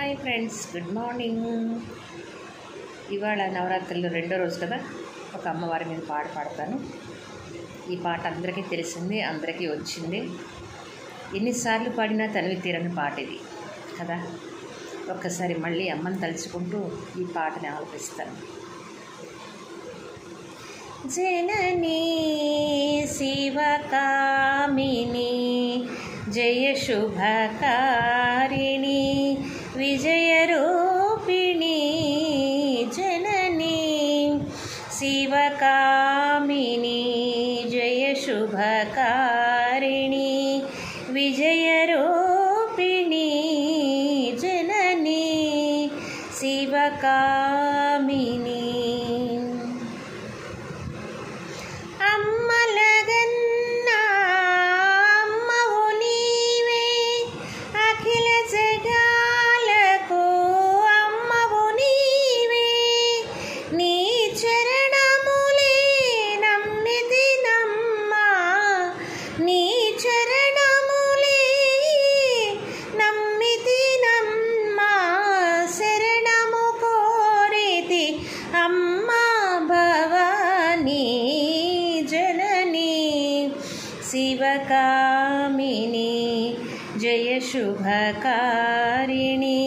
Hi friends, good morning. ఇవాళ నవరాత్రులు రెండో రోజు కదా, ఒక అమ్మవారి మీద పాట పాడతాను. ఈ పాట అందరికీ తెలిసింది, అందరికీ వచ్చింది. ఎన్నిసార్లు పాడినా తనివి తీరని పాట ఇది కదా. ఒక్కసారి మళ్ళీ అమ్మని తలుచుకుంటూ ఈ పాటని ఆలపిస్తాను. జననీ శివకామిని జయ శుభకారిణి విజయరూపిణి, జననీ శివకామిని జయ శుభకారిణి విజయరూపిణి, జననీ శివకామిని. శివకామిని జయ శుభకారిణి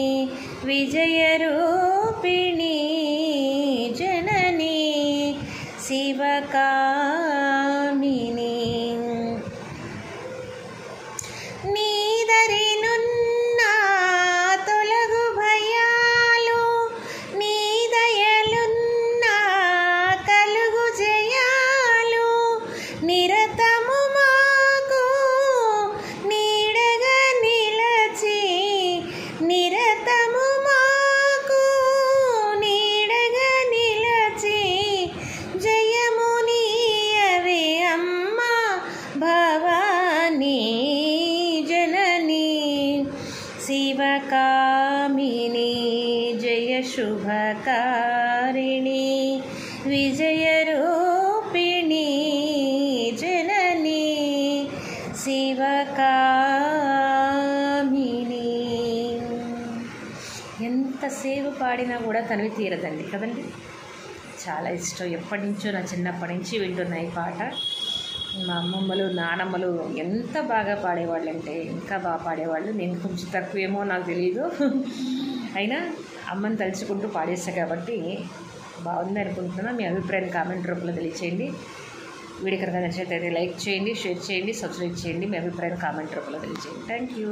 విజయరూపిణి, జననీ శివకామిని. నీదరినున్నా తొలగు భయాలు, నీ దయలున్నా కలుగు జయాలు, నిరతము నిరతము మాకు నీడగా నిలచి జయమునియవే అమ్మా భవానీ, జననీ శివకామిని జయ శుభకారిణి విజయరూపిణి, జననీ శివకామిని. ఎంతసేపు పాడినా కూడా తనివి తీరదండి కదండి. చాలా ఇష్టం, ఎప్పటి నుంచో, నా చిన్నప్పటి నుంచి వింటున్న ఈ పాట. మా అమ్మమ్మలు నానమ్మలు ఎంత బాగా పాడేవాళ్ళు అంటే ఇంకా బాగా పాడేవాళ్ళు. నేను కొంచెం తక్కువేమో నాకు తెలియదు, అయినా అమ్మని తలుచుకుంటూ పాడేస్తా కాబట్టి బాగుంది అనుకుంటున్నా. మీ అభిప్రాయం కామెంట్ రూపంలో తెలియచేయండి. వీడియో కనుక నచ్చినట్లయితే లైక్ చేయండి, షేర్ చేయండి, సబ్స్క్రైబ్ చేయండి. మీ అభిప్రాయం కామెంట్ రూపంలో తెలియచేయండి. Thank you.